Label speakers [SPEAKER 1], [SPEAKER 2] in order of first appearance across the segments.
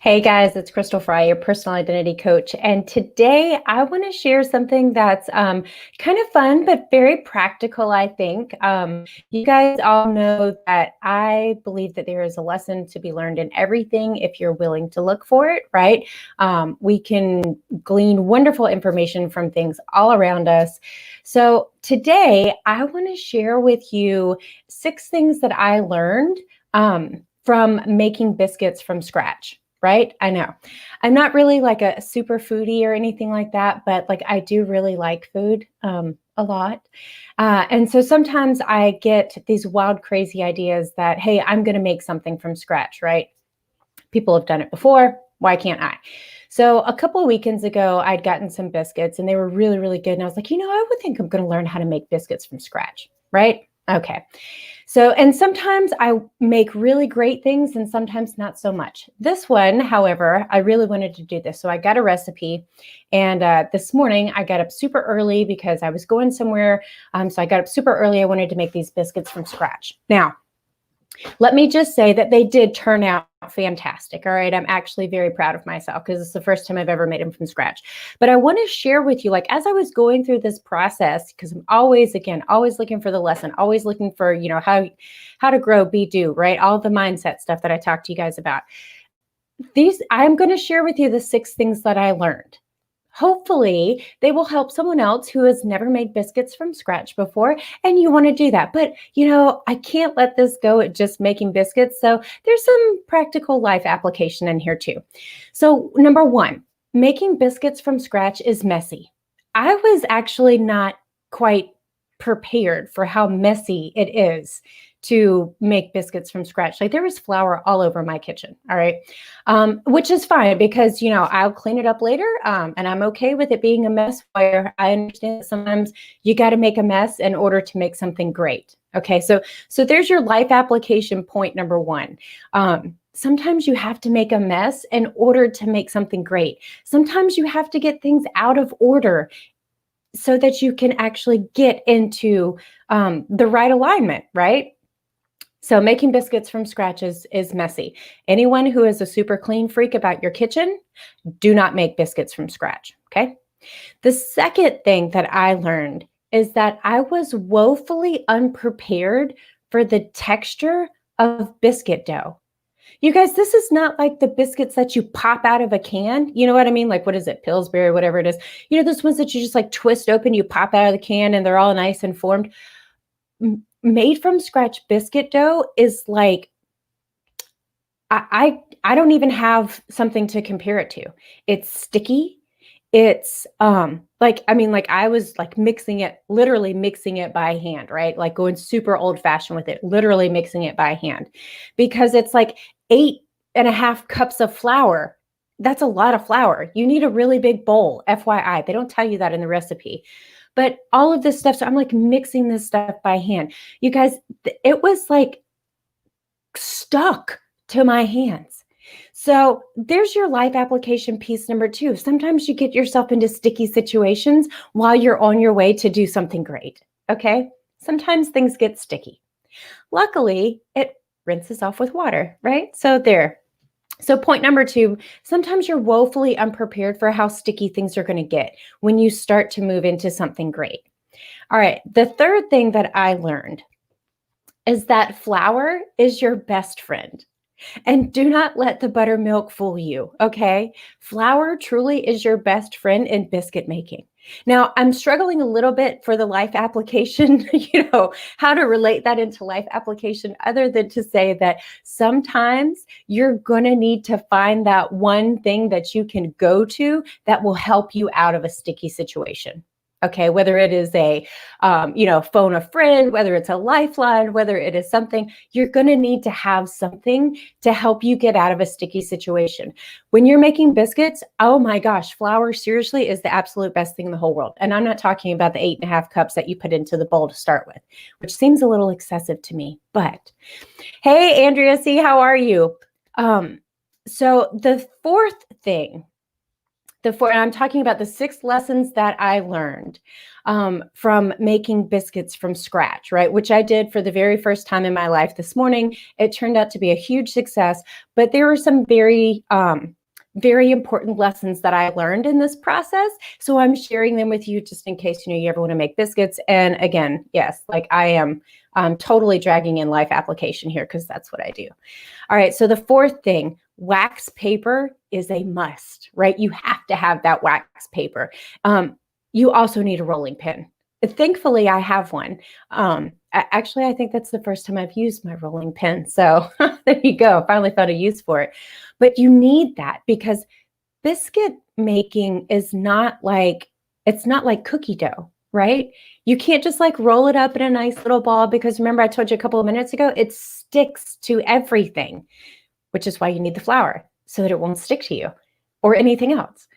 [SPEAKER 1] Hey guys, it's Crystal Fry, your personal identity coach. And today I want to share something that's kind of fun, but very practical, I think. You guys all know that I believe that there is a lesson to be learned in everything if you're willing to look for it, right? We can glean wonderful information from things all around us. So today I want to share with you 6 things that I learned from making biscuits from scratch. Right? I know. I'm not really like a super foodie or anything like that, but like I do really like food a lot. And so sometimes I get these wild, crazy ideas that, hey, I'm going to make something from scratch, right? People have done it before. Why can't I? So a couple of weekends ago, I'd gotten some biscuits and they were really, really good. And I was like, I would think I'm going to learn how to make biscuits from scratch, right? Okay. So, and sometimes I make really great things and sometimes not so much. This one, however, I really wanted to do this. So I got a recipe and this morning I got up super early because I was going somewhere. So I got up super early. I wanted to make these biscuits from scratch. Now, let me just say that they did turn out fantastic. All right. I'm actually very proud of myself because it's the first time I've ever made them from scratch. But I want to share with you, like, as I was going through this process, because I'm always looking for the lesson, always looking for, how to grow, be, do, right? All the mindset stuff that I talked to you guys about. I'm going to share with you the 6 things that I learned. Hopefully they will help someone else who has never made biscuits from scratch before and you want to do that. But, I can't let this go at just making biscuits. So there's some practical life application in here too. So number 1, making biscuits from scratch is messy. I was actually not quite prepared for how messy it is to make biscuits from scratch. Like there was flour all over my kitchen. All right. Which is fine because, I'll clean it up later. And I'm okay with it being a mess where I understand that sometimes you got to make a mess in order to make something great. Okay. So there's your life application point number 1. Sometimes you have to make a mess in order to make something great. Sometimes you have to get things out of order so that you can actually get into the right alignment, right? So making biscuits from scratch is messy. Anyone who is a super clean freak about your kitchen, do not make biscuits from scratch, okay? The second thing that I learned is that I was woefully unprepared for the texture of biscuit dough. You guys, this is not like the biscuits that you pop out of a can. You know what I mean? Like, what is it? Pillsbury, whatever it is. Those ones that you just like twist open, you pop out of the can and they're all nice and formed. Made from scratch biscuit dough is like, I don't even have something to compare it to. It's sticky. It's like I was like literally mixing it by hand, right? Like going super old fashioned with it, literally mixing it by hand because it's like 8.5 cups of flour. That's a lot of flour. You need a really big bowl, FYI. They don't tell you that in the recipe. But all of this stuff, so I'm like mixing this stuff by hand. You guys, it was like stuck to my hands. So there's your life application piece number 2. Sometimes you get yourself into sticky situations while you're on your way to do something great. Okay. Sometimes things get sticky. Luckily, it rinses off with water, right? So there. So point number 2, sometimes you're woefully unprepared for how sticky things are going to get when you start to move into something great. All right. The third thing that I learned is that flour is your best friend. And do not let the buttermilk fool you, okay? Flour truly is your best friend in biscuit making. Now, I'm struggling a little bit for the life application, how to relate that into life application other than to say that sometimes you're going to need to find that one thing that you can go to that will help you out of a sticky situation. Okay, whether it is a, phone a friend, whether it's a lifeline, whether it is something, you're going to need to have something to help you get out of a sticky situation. When you're making biscuits, oh my gosh, flour seriously is the absolute best thing in the whole world. And I'm not talking about the 8.5 cups that you put into the bowl to start with, which seems a little excessive to me. But hey, Andrea C., how are you? So the fourth thing And I'm talking about the 6 lessons that I learned from making biscuits from scratch, right? Which I did for the very first time in my life this morning. It turned out to be a huge success, but there were some very important lessons that I learned in this process. So I'm sharing them with you just in case, you ever want to make biscuits. And again, yes, like I am totally dragging in life application here because that's what I do. All right. So the fourth thing, wax paper is a must, right? You have to have that wax paper. You also need a rolling pin. Thankfully, I have one. Actually, I think that's the first time I've used my rolling pin. So there you go. I finally found a use for it. But you need that because biscuit making is it's not like cookie dough, right? You can't just like roll it up in a nice little ball because remember I told you a couple of minutes ago, it sticks to everything, which is why you need the flour so that it won't stick to you or anything else.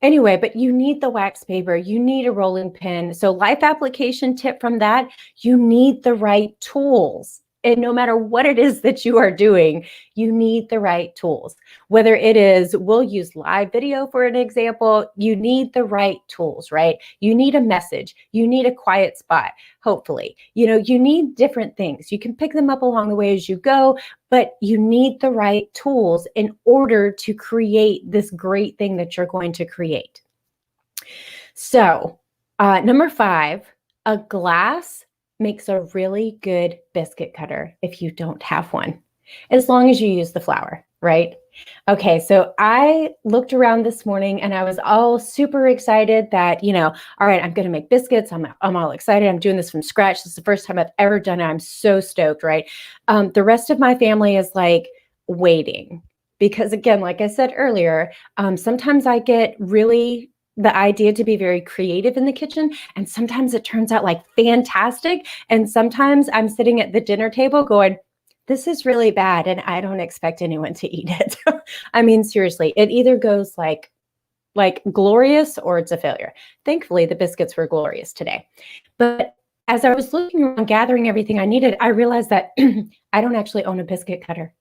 [SPEAKER 1] Anyway, but you need the wax paper, you need a rolling pin. So life application tip from that, you need the right tools. And no matter what it is that you are doing, you need the right tools. Whether it is, we'll use live video for an example, you need the right tools, right? You need a message, you need a quiet spot, hopefully. You need different things. You can pick them up along the way as you go, but you need the right tools in order to create this great thing that you're going to create. So, number 5, a glass makes a really good biscuit cutter if you don't have one, as long as you use the flour, right? Okay, so I looked around this morning and I was all super excited that, all right, I'm going to make biscuits. I'm all excited. I'm doing this from scratch. This is the first time I've ever done it. I'm so stoked, right? The rest of my family is like waiting because again, like I said earlier, sometimes I get really the idea to be very creative in the kitchen. And sometimes it turns out like fantastic. And sometimes I'm sitting at the dinner table going, this is really bad. And I don't expect anyone to eat it. I mean, seriously, it either goes like glorious or it's a failure. Thankfully, the biscuits were glorious today. But as I was looking around, gathering everything I needed, I realized that I don't actually own a biscuit cutter.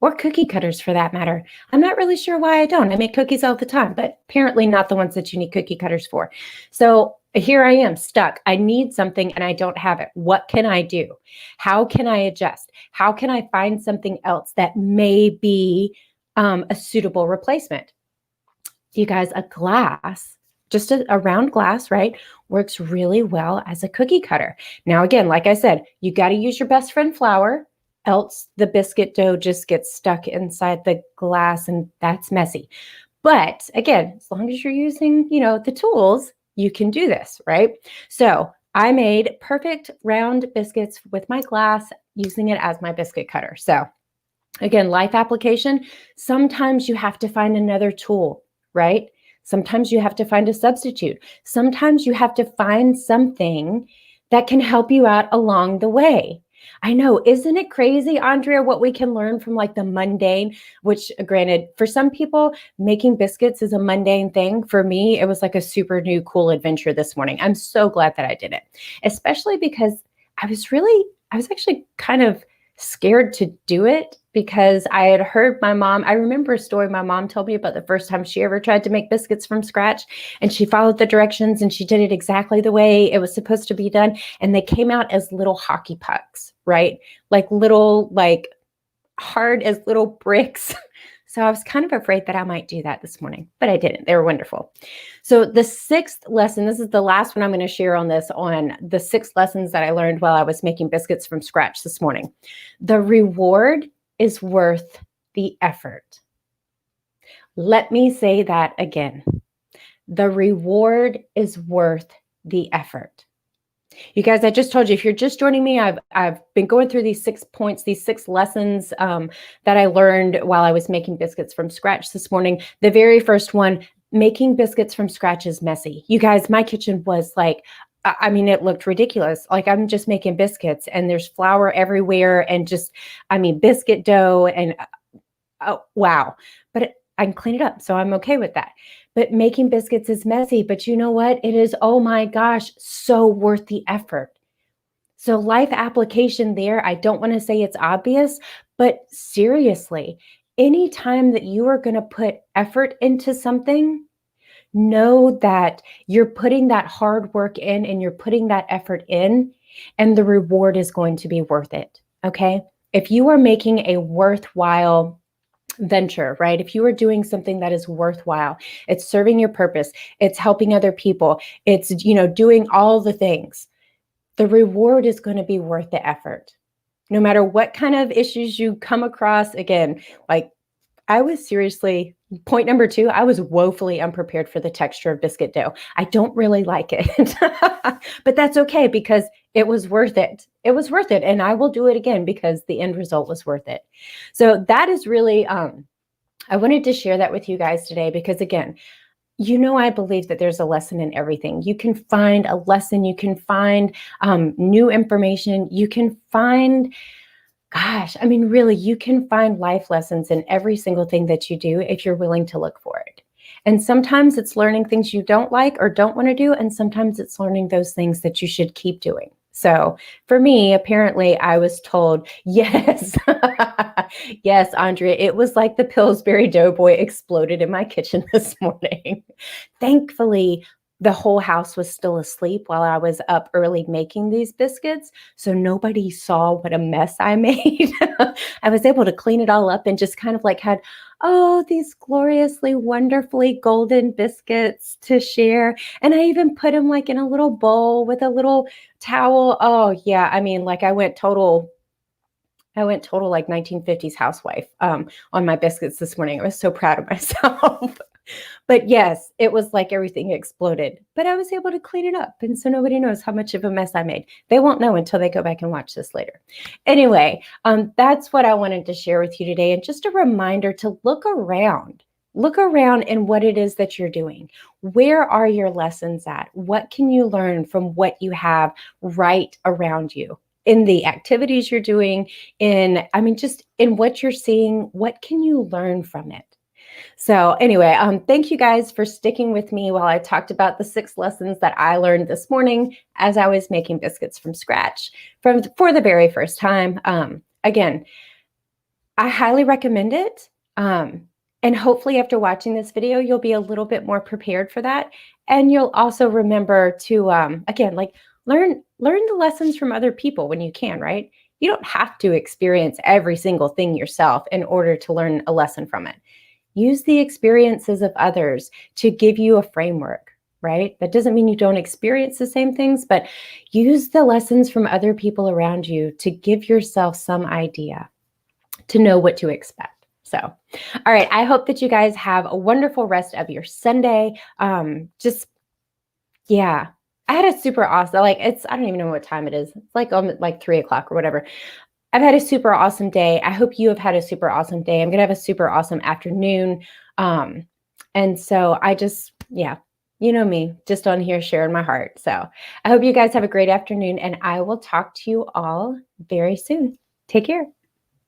[SPEAKER 1] Or cookie cutters for that matter. I'm not really sure why I don't. I make cookies all the time, but apparently not the ones that you need cookie cutters for. So here I am stuck. I need something and I don't have it. What can I do? How can I adjust? How can I find something else that may be a suitable replacement? You guys, a glass, just a round glass, right, works really well as a cookie cutter. Now, again, like I said, you got to use your best friend flour. Else the biscuit dough just gets stuck inside the glass and that's messy. But again, as long as you're using, the tools, you can do this, right? So I made perfect round biscuits with my glass using it as my biscuit cutter. So again, life application, sometimes you have to find another tool, right? Sometimes you have to find a substitute. Sometimes you have to find something that can help you out along the way. I know, isn't it crazy, Andrea, what we can learn from like the mundane, which granted, for some people, making biscuits is a mundane thing. For me, it was like a super new cool adventure this morning. I'm so glad that I did it, especially because I was actually kind of scared to do it because I had heard my mom, I remember a story my mom told me about the first time she ever tried to make biscuits from scratch, and she followed the directions and she did it exactly the way it was supposed to be done. And they came out as little hockey pucks, right? Like hard as little bricks. So I was kind of afraid that I might do that this morning, but I didn't. They were wonderful. So the 6th lesson, this is the last one I'm going to share on the 6 lessons that I learned while I was making biscuits from scratch this morning. The reward is worth the effort. Let me say that again. The reward is worth the effort. You guys, I just told you, if you're just joining me, I've been going through these 6 points, these 6 lessons that I learned while I was making biscuits from scratch this morning. The very first one, making biscuits from scratch is messy. You guys, my kitchen was like, it looked ridiculous. Like I'm just making biscuits and there's flour everywhere and biscuit dough and oh, wow. But I can clean it up. So I'm okay with that. But making biscuits is messy. But you know what? It is, oh my gosh, so worth the effort. So life application there, I don't want to say it's obvious, but seriously, anytime that you are going to put effort into something, know that you're putting that hard work in and you're putting that effort in, and the reward is going to be worth it. Okay. If you are making a worthwhile venture, right? If you are doing something that is worthwhile, it's serving your purpose, it's helping other people, it's, doing all the things, the reward is going to be worth the effort. No matter what kind of issues you come across, again, like I was seriously, point number two, I was woefully unprepared for the texture of biscuit dough. I don't really like it, but that's okay because it was worth it. It was worth it. And I will do it again because the end result was worth it. So that is really, I wanted to share that with you guys today because again, I believe that there's a lesson in everything. You can find a lesson, you can find new information, you can find, gosh, I mean, really, you can find life lessons in every single thing that you do if you're willing to look for it. And sometimes it's learning things you don't like or don't want to do. And sometimes it's learning those things that you should keep doing. So for me, apparently I was told, yes, yes, Andrea, it was like the Pillsbury Doughboy exploded in my kitchen this morning. Thankfully, the whole house was still asleep while I was up early making these biscuits. So nobody saw what a mess I made. I was able to clean it all up and just kind of like had, these gloriously, wonderfully golden biscuits to share. And I even put them like in a little bowl with a little towel. Oh yeah. I mean, like I went total like 1950s housewife on my biscuits this morning. I was so proud of myself. But yes, it was like everything exploded, but I was able to clean it up. And so nobody knows how much of a mess I made. They won't know until they go back and watch this later. Anyway, that's what I wanted to share with you today. And just a reminder to look around in what it is that you're doing. Where are your lessons at? What can you learn from what you have right around you? In the activities you're doing, just in what you're seeing, what can you learn from it? So anyway, thank you guys for sticking with me while I talked about the 6 lessons that I learned this morning as I was making biscuits from scratch for the very first time. Again, I highly recommend it. And hopefully after watching this video, you'll be a little bit more prepared for that. And you'll also remember to, again, like learn the lessons from other people when you can, right? You don't have to experience every single thing yourself in order to learn a lesson from it. Use the experiences of others to give you a framework, right? That doesn't mean you don't experience the same things, but use the lessons from other people around you to give yourself some idea to know what to expect. So, all right, I hope that you guys have a wonderful rest of your Sunday. I had a super awesome, I don't even know what time it is. It's like 3:00 or whatever. I've had a super awesome day. I hope you have had a super awesome day. I'm going to have a super awesome afternoon. And so you know me, just on here sharing my heart. So I hope you guys have a great afternoon and I will talk to you all very soon. Take care.